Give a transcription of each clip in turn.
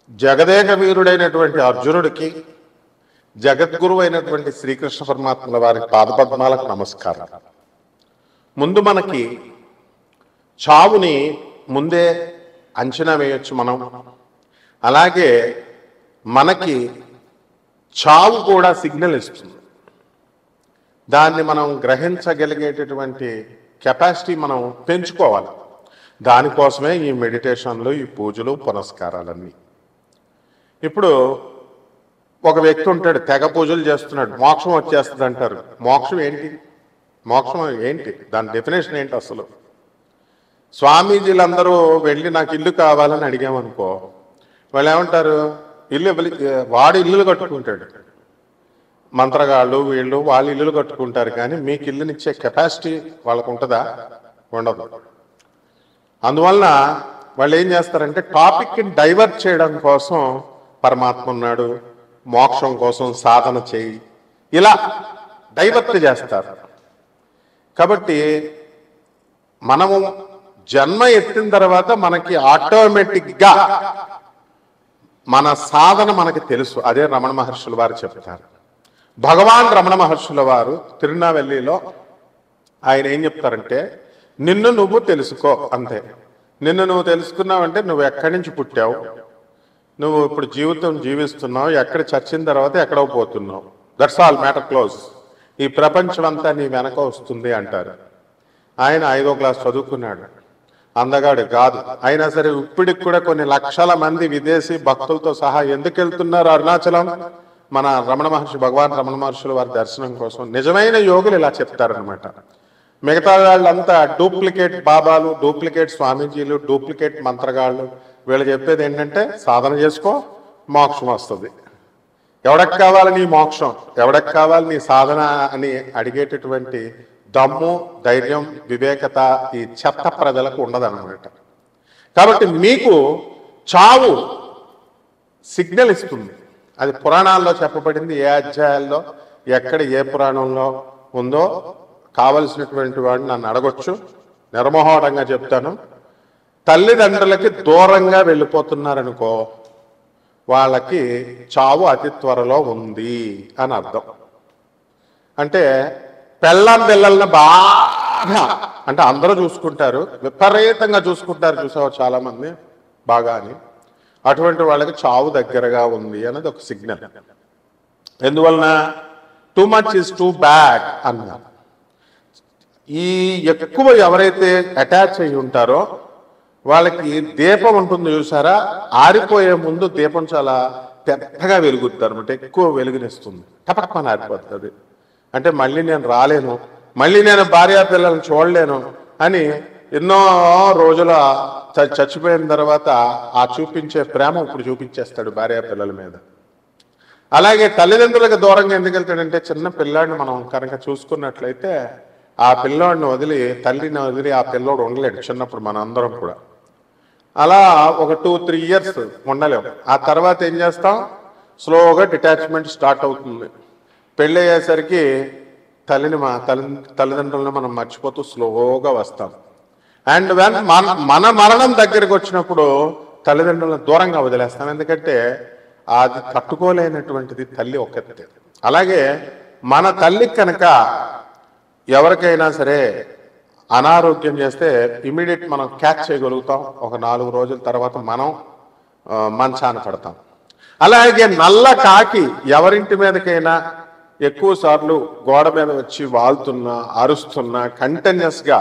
జగదేక వీరుడైనటువంటి అర్జునుడికి జగద్గురువు అయినటువంటి శ్రీకృష్ణ పరమాత్మల వారి పాదపద్మాలకు నమస్కారం. ముందు మనకి చావుని ముందే అంచనా వేయొచ్చు మనం. అలాగే మనకి చావు కూడా సిగ్నల్ ఇస్తుంది. దాన్ని మనం గ్రహించగలిగేటటువంటి కెపాసిటీ మనం పెంచుకోవాలి. దానికోసమే ఈ మెడిటేషన్లు, ఈ పూజలు, పునస్కారాలన్నీ. ఇప్పుడు ఒక వ్యక్తి ఉంటాడు, తెగ పూజలు చేస్తున్నాడు, మోక్షం వచ్చేస్తుంది అంటారు. మోక్షం ఏంటి? మోక్షం ఏంటి? దాని డెఫినేషన్ ఏంటి అసలు? స్వామీజీలందరూ వెళ్ళి నాకు ఇల్లు కావాలని అడిగామనుకో, వాళ్ళు ఏమంటారు? ఇల్లు వాడు ఇల్లులు కట్టుకుంటాడు. మంత్రగాళ్ళు వీళ్ళు వాళ్ళు ఇల్లులు కట్టుకుంటారు, కానీ మీకు ఇల్లునిచ్చే కెపాసిటీ వాళ్ళకు ఉంటుందా? ఉండదు. అందువలన వాళ్ళు ఏం చేస్తారంటే టాపిక్ని డైవర్ట్ చేయడం కోసం పరమాత్మ ఉన్నాడు, మోక్షం కోసం సాధన చేయి, ఇలా డైవర్ట్ చేస్తారు. కాబట్టి మనము జన్మ ఎత్తిన తర్వాత మనకి ఆటోమేటిక్గా మన సాధన మనకి తెలుసు. అదే రమణ మహర్షుల వారు చెప్తారు. భగవాన్ రమణ మహర్షుల వారు తిరునావెల్లిలో ఆయన ఏం చెప్తారంటే, నిన్ను నువ్వు తెలుసుకో అంతే. నిన్ను నువ్వు తెలుసుకున్నావంటే నువ్వు ఎక్కడి నుంచి పుట్టావు, నువ్వు ఇప్పుడు జీవితం జీవిస్తున్నావు, ఎక్కడ చచ్చిన తర్వాత ఎక్కడో పోతున్నావు, దట్స్ ఆల్, మ్యాటర్ క్లోజ్. ఈ ప్రపంచం అంతా నీ వెనక వస్తుంది అంటారు. ఆయన 5వ క్లాస్ చదువుకున్నాడు, అందగాడు కాదు. అయినా సరే ఇప్పటికి కూడా కొన్ని లక్షల మంది విదేశీ భక్తులతో సహా ఎందుకు వెళ్తున్నారు అరుణాచలం? మన రమణ మహర్షి, భగవాన్ రమణ మహర్షుల వారి దర్శనం కోసం. నిజమైన యోగులు ఇలా చెప్తారనమాట. మిగతా వాళ్ళంతా డూప్లికేట్ బాబాలు, డూప్లికేట్ స్వామీజీలు, డూప్లికేట్ మంత్రగాళ్ళు. వీళ్ళు చెప్పేది ఏంటంటే సాధన చేసుకో, మోక్షం వస్తుంది. ఎవడకు కావాలి నీ మోక్షం, ఎవడకు కావాలి నీ సాధన అని అడిగేటటువంటి దమ్ము, ధైర్యం, వివేకత ఈ చెత్త ప్రజలకు ఉండదన్నమాట. కాబట్టి మీకు చావు సిగ్నల్ ఇస్తుంది. అది పురాణాల్లో చెప్పబడింది. ఏ అధ్యాయాల్లో, ఎక్కడ, ఏ పురాణంలో ఉందో కావలసినటువంటి వాడిని నన్ను అడగొచ్చు, నిర్మోహటంగా చెప్తాను. తల్లిదండ్రులకి దూరంగా వెళ్ళిపోతున్నారనుకో, వాళ్ళకి చావు అతి త్వరలో ఉంది అని అర్థం. అంటే పెళ్ళాం పిల్లల్ని బాగా, అంటే అందరూ చూసుకుంటారు, విపరీతంగా చూసుకుంటారు, చూసావు చాలా మంది బాగా అని. అటువంటి వాళ్ళకి చావు దగ్గరగా ఉంది అనేది ఒక సిగ్నల్. ఎందువలన? Too much is too bad అన్నారు. ఈ ఎక్కువ ఎవరైతే అటాచ్ అయి ఉంటారో వాళ్ళకి దీపం ఉంటుంది చూసారా, ఆరిపోయే ముందు దీపం చాలా పెద్దగా వెలుగుతారు అనమాట, ఎక్కువ వెలుగునిస్తుంది, టపక్కన ఆరిపోతుంది. అంటే మళ్ళీ నేను రాలేను, మళ్ళీ నేను భార్యా పిల్లల్ని చూడలేను అని ఎన్నో రోజుల చచ్చిపోయిన తర్వాత ఆ చూపించే ప్రేమ ఇప్పుడు చూపించేస్తాడు భార్యా పిల్లల మీద. అలాగే తల్లిదండ్రులకు దూరంగా ఎందుకు వెళ్తాడంటే, చిన్న పిల్లాడిని మనం కనుక చూసుకున్నట్లయితే ఆ పిల్లోడిని వదిలి, తల్లిని వదిలి ఆ పిల్లోడు ఉండలేడు. చిన్నప్పుడు మన అందరం కూడా అలా ఒక 2-3 ఇయర్స్ ఉండలేము. ఆ తర్వాత ఏం చేస్తాం? స్లోగా డిటాచ్మెంట్ స్టార్ట్ అవుతుంది. పెళ్ళి అయ్యేసరికి తల్లిదండ్రులను మనం మర్చిపోతూ స్లోగా వస్తాం. అండ్ వెన్ మన మరణం దగ్గరికి వచ్చినప్పుడు తల్లిదండ్రులను దూరంగా వదిలేస్తాం. ఎందుకంటే అది తట్టుకోలేనటువంటిది తల్లి ఒక్కతే. అలాగే మన తల్లి కనుక ఎవరికైనా సరే అనారోగ్యం చేస్తే ఇమీడియట్ మనం క్యాచ్ చేయగలుగుతాం. ఒక 4 రోజుల తర్వాత మనం మంచాన పడతాం. అలాగే నల్ల కాకి ఎవరింటి మీదకైనా ఎక్కువ సార్లు గోడ మీద వచ్చి వాళ్తున్నా, అరుస్తున్నా, కంటిన్యూస్గా,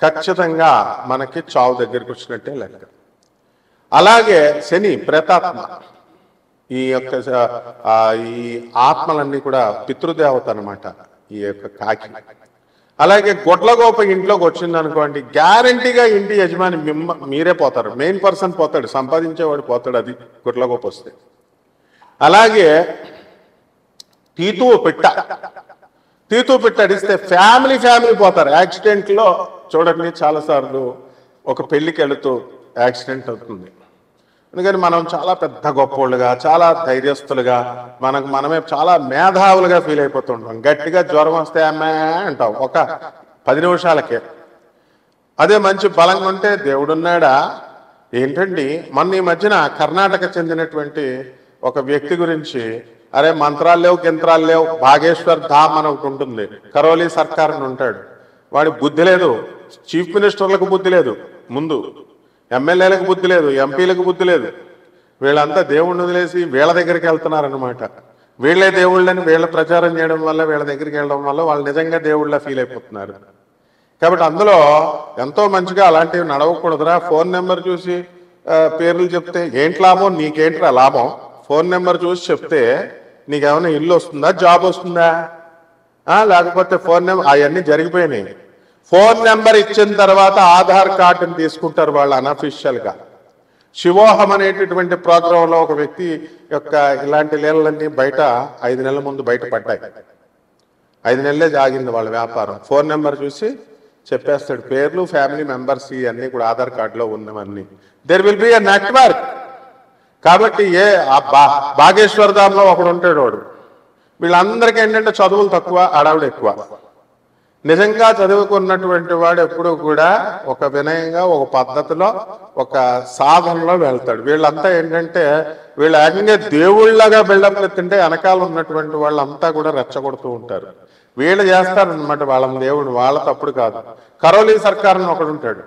ఖచ్చితంగా మనకి చావు దగ్గరికి వచ్చినట్టే లెక్క. అలాగే శని, ప్రేతాత్మ, ఈ యొక్క ఈ ఆత్మలన్నీ కూడా పితృదేవత అనమాట ఈ యొక్క కాకి. అలాగే గొడ్లగోప ఇంట్లోకి వచ్చింది అనుకోండి, గ్యారంటీగా ఇంటి యజమాని మీరే పోతారు, మెయిన్ పర్సన్ పోతాడు, సంపాదించేవాడు పోతాడు, అది గొడ్లగోప వస్తే. అలాగే తీతువు పిట్ట అడిస్తే ఫ్యామిలీ పోతారు. యాక్సిడెంట్లో చూడండి, చాలాసార్లు ఒక పెళ్లికి వెళుతూ యాక్సిడెంట్ అవుతుంది. అందుకని మనం చాలా పెద్ద గొప్పోళ్ళుగా, చాలా ధైర్యస్తులుగా, మనమే చాలా మేధావులుగా ఫీల్ అయిపోతుంటాం. గట్టిగా జ్వరం వస్తే అమ్మే అంటాం ఒక 10 నిమిషాలకే. అదే మంచి బలంగా ఉంటే దేవుడున్నాడా, ఏంటండి మొన్న ఈ మధ్యన కర్ణాటక చెందినటువంటి ఒక వ్యక్తి గురించి, అరే మంత్రాలు లేవు యంత్రాలు లేవు, భాగేశ్వర్ ధామ్ అని ఒకటి ఉంటుంది, కరోలీ సర్కార్ అని ఉంటాడు, వాడి బుద్ధి లేదు, చీఫ్ మినిస్టర్లకు బుద్ధి లేదు, ముందు ఎమ్మెల్యేలకు బుద్ధి లేదు, ఎంపీలకు బుద్ధి లేదు, వీళ్ళంతా దేవుణ్ణి వదిలేసి వీళ్ళ దగ్గరికి వెళ్తున్నారనమాట. వీళ్ళే దేవుళ్ళని వీళ్ళ ప్రచారం చేయడం వల్ల, వీళ్ళ దగ్గరికి వెళ్ళడం వల్ల వాళ్ళు నిజంగా దేవుళ్ళ ఫీల్ అయిపోతున్నారు. కాబట్టి అందులో ఎంతో మంచిగా అలాంటివి నడవకూడదురా. ఫోన్ నెంబర్ చూసి పేర్లు చెప్తే ఏంటి లాభం, నీకేంట్రా లాభం? ఫోన్ నెంబర్ చూసి చెప్తే నీకేమైనా ఇల్లు వస్తుందా, జాబ్ వస్తుందా? లేకపోతే ఫోన్ నెంబర్ అవన్నీ జరిగిపోయినాయి. ఫోన్ నెంబర్ ఇచ్చిన తర్వాత ఆధార్ కార్డుని తీసుకుంటారు వాళ్ళు అనఫిషియల్గా. శివోహం అనేటటువంటి ప్రోగ్రాంలో ఒక వ్యక్తి యొక్క ఇలాంటి లీలలన్నీ బయట 5 నెలల ముందు బయటపడ్డాయి. 5 నెలలే జాగింది వాళ్ళ వ్యాపారం. ఫోన్ నెంబర్ చూసి చెప్పేస్తాడు, పేర్లు, ఫ్యామిలీ మెంబర్స్ ఇవన్నీ కూడా ఆధార్ కార్డులో ఉన్నవన్నీ. There will be a network. కాబట్టి భాగేశ్వర్ ధామ్లో ఒకడు ఉంటాడు, వాడు వీళ్ళందరికీ ఏంటంటే చదువులు తక్కువ, అడవుడు ఎక్కువ. నిజంగా చదువుకున్నటువంటి వాడు ఎప్పుడూ కూడా ఒక వినయంగా, ఒక పద్ధతిలో, ఒక సాధనలో వెళ్తాడు. వీళ్ళంతా ఏంటంటే వీళ్ళు ఏకంగా దేవుళ్ళగా బిల్డప్ ఎత్తుంటే వెనకాల ఉన్నటువంటి వాళ్ళంతా కూడా రెచ్చగొడుతూ ఉంటారు. వీళ్ళు చేస్తారనమాట వాళ్ళ దేవుడు, వాళ్ళ తప్పుడు కాదు. కరోలీ సర్కార్ అని ఒకడు ఉంటాడు,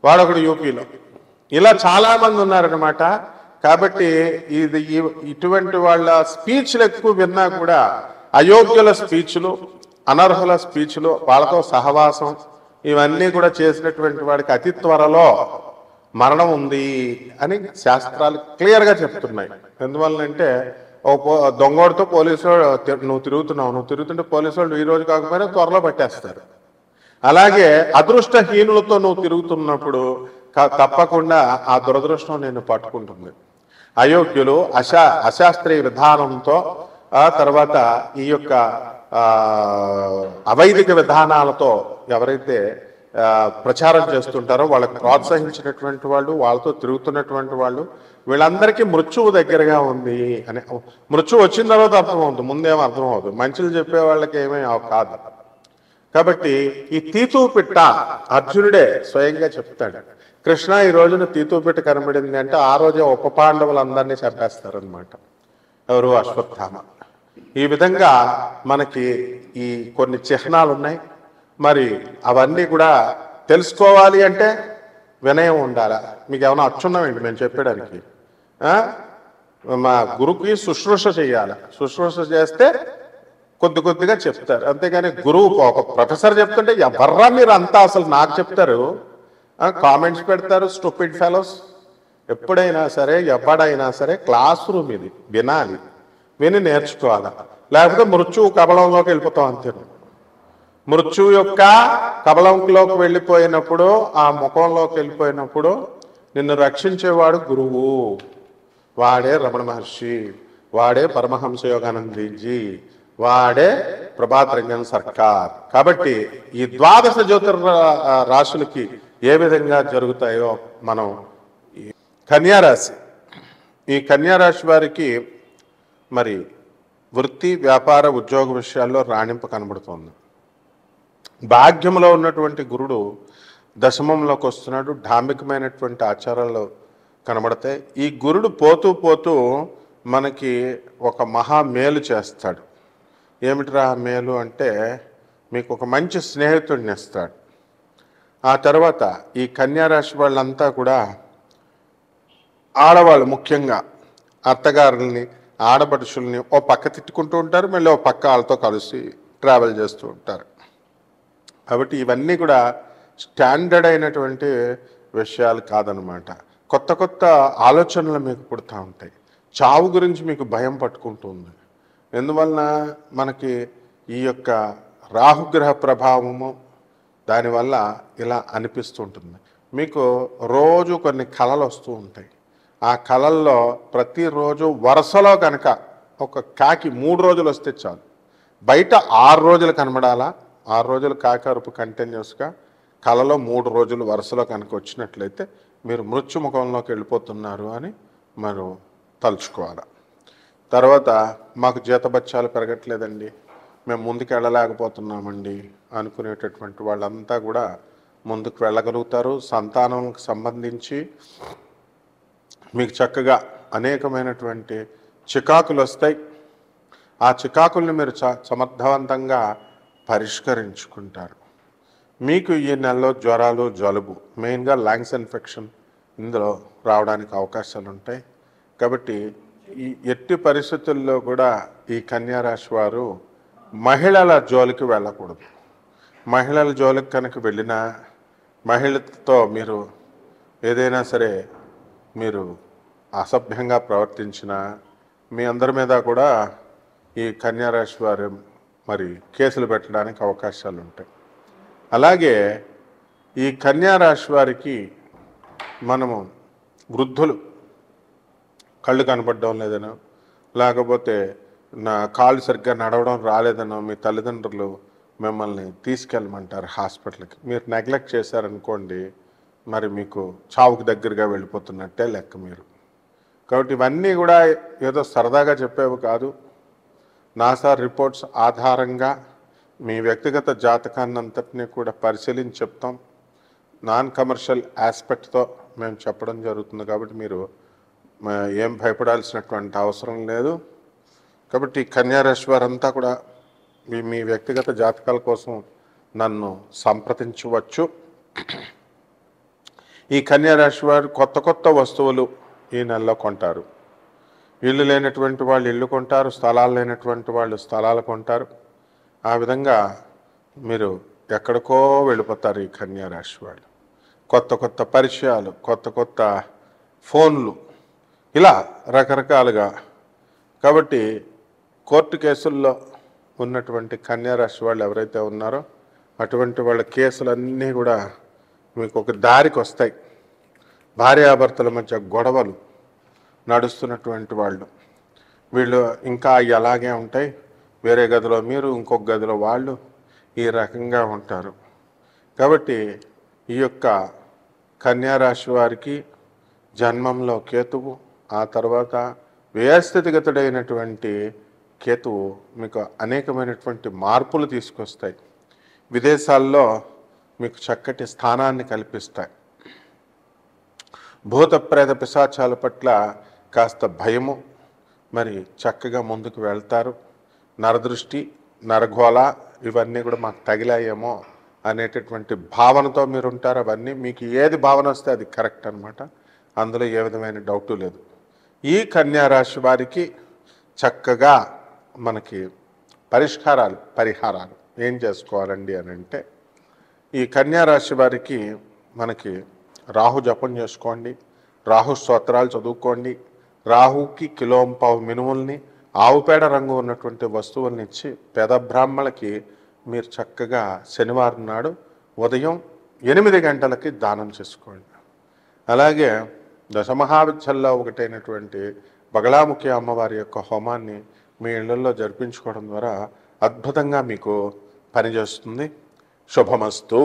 వాడొకడు యూపీలో. ఇలా చాలా మంది ఉన్నారనమాట. కాబట్టి ఇటువంటి వాళ్ళ స్పీచ్లు ఎక్కువ విన్నా కూడా అయోగ్యుల స్పీచ్లు, అనర్హుల స్పీచ్లు, వాళ్ళతో సహవాసం, ఇవన్నీ కూడా చేసినటువంటి వాడికి అతి త్వరలో మరణం ఉంది అని శాస్త్రాలు క్లియర్గా చెప్తున్నాయి. ఎందువల్లంటే దొంగోడితో పోలీసు నువ్వు తిరుగుతుంటే పోలీసు వాళ్ళు ఈ రోజు కాకపోయినా త్వరలో పట్టేస్తారు. అలాగే అదృష్టహీనులతో నువ్వు తిరుగుతున్నప్పుడు తప్పకుండా ఆ దురదృష్టం నేను పట్టుకుంటుంది. అయోగ్యులు, అశాస్త్రీయ విధానంతో, ఆ తర్వాత ఈ యొక్క అవైదిక విధానాలతో ఎవరైతే ప్రచారం చేస్తుంటారో వాళ్ళకి ప్రోత్సహించినటువంటి వాళ్ళు, వాళ్ళతో తిరుగుతున్నటువంటి వాళ్ళు, వీళ్ళందరికీ మృత్యువు దగ్గరగా ఉంది అని. మృత్యువు వచ్చిన తర్వాత అర్థమవుతుంది, ముందేమో అర్థమవుతుంది. మంచులు చెప్పే వాళ్ళకి ఏమీ కాదు. కాబట్టి ఈ తీతూ పిట్ట అర్జునుడే స్వయంగా చెప్తాడు, కృష్ణ ఈ రోజున తీతూ పిట్ట కనబడింది అంటే ఆ రోజే ఉప పాండవులందరినీ చంపేస్తారనమాట. ఎవరు? అశ్వత్థామ. ఈ విధంగా మనకి ఈ కొన్ని చిహ్నాలు ఉన్నాయి. మరి అవన్నీ కూడా తెలుసుకోవాలి అంటే వినయం ఉండాలా. మీకు ఏమైనా అచ్చున్నామండి మేము చెప్పడానికి? మా గురువుకి శుశ్రూష చేయాలి. శుశ్రూష చేస్తే కొద్దిగా చెప్తారు, అంతేగాని గురువు ఒక ప్రొఫెసర్ చెప్తుంటే ఎవర్రా మీరు అంతా అసలు నాకు చెప్తారు, కామెంట్స్ పెడతారు, స్టూపిడ్ ఫెలోస్. ఎప్పుడైనా సరే ఎవడైనా సరే క్లాస్ రూమ్ ఇది, వినాలి, విని నేర్చుకోవాలి. లేకపోతే మృత్యువు కబలంలోకి వెళ్ళిపోతాం అంతే. మృత్యువు యొక్క కబలంలోకి వెళ్ళిపోయినప్పుడు, ఆ ముఖంలోకి వెళ్ళిపోయినప్పుడు నిన్ను రక్షించేవాడు గురువు. వాడే రమణ మహర్షి, వాడే పరమహంస యోగానందజీ, వాడే ప్రభాత్ రంజన్ సర్కార్. కాబట్టి ఈ ద్వాదశ జ్యోతిర్ రాశులకి ఏ విధంగా జరుగుతాయో మనం, కన్యారాశి, ఈ కన్యారాశి వారికి మరి వృత్తి, వ్యాపార, ఉద్యోగ విషయాల్లో రాణింపు కనబడుతోంది. భాగ్యంలో ఉన్నటువంటి గురుడు దశమంలోకి వస్తున్నాడు. ధార్మికమైనటువంటి ఆచారాలు కనబడతాయి. ఈ గురుడు పోతూ పోతూ మనకి ఒక మహా మేలు చేస్తాడు. ఏమిట్రా మేలు అంటే, మీకు ఒక మంచి స్నేహితుడిని ఇస్తాడు. ఆ తర్వాత ఈ కన్యారాశి వాళ్ళంతా కూడా ఆడవాళ్ళు, ముఖ్యంగా అత్తగారుల్ని, ఆడపడుచుల్ని ఓ పక్క తిట్టుకుంటూ ఉంటారు, మళ్ళీ ఓ పక్క వాళ్ళతో కలిసి ట్రావెల్ చేస్తూ ఉంటారు. కాబట్టి ఇవన్నీ కూడా స్టాండర్డ్ అయినటువంటి విషయాలు కాదనమాట. కొత్త కొత్త ఆలోచనలు మీకు పుడుతూ ఉంటాయి. చావు గురించి మీకు భయం పట్టుకుంటుంది. ఎందువలన మనకి ఈ యొక్క రాహుగ్రహ ప్రభావము, దానివల్ల ఇలా అనిపిస్తుంటుంది. మీకు రోజు కొన్ని కళలు వస్తూ ఉంటాయి. ఆ కళల్లో ప్రతిరోజు వరుసలో కనుక ఒక కాకి 3 రోజులు వస్తే చాలు, బయట 6 రోజులు కనబడాలా. 6 రోజులు కాకరుపు కంటిన్యూస్గా కళలో 3 రోజులు వరుసలో కనుక వచ్చినట్లయితే మీరు మృత్యుముఖంలోకి వెళ్ళిపోతున్నారు అని మనం తలుచుకోవాలి. తర్వాత మాకు జీతబత్యాలు పెరగట్లేదండి, మేము ముందుకు వెళ్ళలేకపోతున్నామండి అనుకునేటటువంటి వాళ్ళంతా కూడా ముందుకు వెళ్ళగలుగుతారు. సంతానంకి సంబంధించి మీకు చక్కగా అనేకమైనటువంటి చికాకులు వస్తాయి. ఆ చికాకుల్ని మీరు సమర్థవంతంగా పరిష్కరించుకుంటారు. మీకు ఈ నెలలో జ్వరాలు, జలుబు, మెయిన్గా లంగ్స్ ఇన్ఫెక్షన్ ఇందులో రావడానికి అవకాశాలు ఉంటాయి. కాబట్టి ఈ ఎట్టి పరిస్థితుల్లో కూడా ఈ కన్యా రాశి వారు మహిళల జోలికి వెళ్ళకూడదు. మహిళల జోలికి కనుక వెళ్ళినా, మహిళతో మీరు ఏదైనా సరే మీరు అసభ్యంగా ప్రవర్తించినా మీ అందరి మీద కూడా ఈ కన్యా రాశి వారు మరి కేసులు పెట్టడానికి అవకాశాలు ఉంటాయి. అలాగే ఈ కన్యా రాశి వారికి మనము వృద్ధులు కళ్ళు కనపడడం లేదనో, లేకపోతే నా కాళ్ళు సరిగ్గా నడవడం రాలేదనో మీ తల్లిదండ్రులు మిమ్మల్ని తీసుకెళ్ళమంటారు హాస్పిటల్కి. మీరు నెగ్లెక్ట్ చేశారనుకోండి, మరి మీకు చావుకు దగ్గరగా వెళ్ళిపోతున్నట్టే లెక్క మీరు. కాబట్టి ఇవన్నీ కూడా ఏదో సరదాగా చెప్పేవి కాదు. నాసా రిపోర్ట్స్ ఆధారంగా మీ వ్యక్తిగత జాతకాన్ని అంతటినీ కూడా పరిశీలించి చెప్తాం. నాన్ కమర్షియల్ ఆస్పెక్ట్తో మేము చెప్పడం జరుగుతుంది. కాబట్టి మీరు ఏం భయపడాల్సినటువంటి అవసరం లేదు. కాబట్టి కన్యా రాశి వారంతా కూడా మీ వ్యక్తిగత జాతకాల కోసం నన్ను సంప్రదించవచ్చు. ఈ కన్యా రాశి వారు కొత్త కొత్త వస్తువులు ఈ నెలలో కొంటారు. ఇల్లు లేనటువంటి వాళ్ళు ఇల్లు కొంటారు, స్థలాలు లేనటువంటి వాళ్ళు స్థలాలు కొంటారు. ఆ విధంగా మీరు ఎక్కడికో వెళ్ళిపోతారు ఈ కన్యా రాశి వాళ్ళు. కొత్త కొత్త పరిచయాలు, కొత్త కొత్త ఫోన్లు, ఇలా రకరకాలుగా. కాబట్టి కోర్టు కేసుల్లో ఉన్నటువంటి కన్యా రాశి వాళ్ళు ఎవరైతే ఉన్నారో అటువంటి వాళ్ళ కేసులన్నీ కూడా మీకు ఒక దారికి వస్తాయి. భార్యాభర్తల మధ్య గొడవలు నడుస్తున్నటువంటి వాళ్ళు, వీళ్ళు ఇంకా అలాగే ఉంటాయి. వేరే గదిలో మీరు, ఇంకొక గదిలో వాళ్ళు, ఈ రకంగా ఉంటారు. కాబట్టి ఈ యొక్క కన్యా రాశి వారికి జన్మంలో కేతువు, ఆ తర్వాత వ్యయస్థితిగతుడైనటువంటి కేతువు మీకు అనేకమైనటువంటి మార్పులు తీసుకొస్తాయి. విదేశాల్లో మీకు చక్కటి స్థానాన్ని కల్పిస్తాయి. భూత ప్రేత పిశాచాల పట్ల కాస్త భయము, మరి చక్కగా ముందుకు వెళ్తారు. నరదృష్టి, నరఘోళ ఇవన్నీ కూడా మాకు తగిలాయేమో అనేటటువంటి భావనతో మీరు ఉంటారు. అవన్నీ మీకు ఏది భావన వస్తే అది కరెక్ట్ అనమాట. అందులో ఏ విధమైన డౌటు లేదు. ఈ కన్యా రాశి వారికి చక్కగా మనకి పరిహారాలు ఏం చేసుకోవాలండి అని అంటే, ఈ కన్యా రాశి వారికి మనకి రాహు జపం చేసుకోండి, రాహు స్తోత్రాలు చదువుకోండి. రాహుకి కిలోంపావు మినుముల్ని, ఆవుపేడ రంగు ఉన్నటువంటి వస్తువుల్ని ఇచ్చి పేద బ్రాహ్మణులకి మీరు చక్కగా శనివారం నాడు ఉదయం 8 గంటలకి దానం చేసుకోండి. అలాగే దశమహావిద్యల్లో ఒకటైనటువంటి బగలాముఖి అమ్మవారి యొక్క హోమాన్ని మీ ఇళ్లలో జరిపించుకోవడం ద్వారా అద్భుతంగా మీకు పనిచేస్తుంది. శుభమస్తు.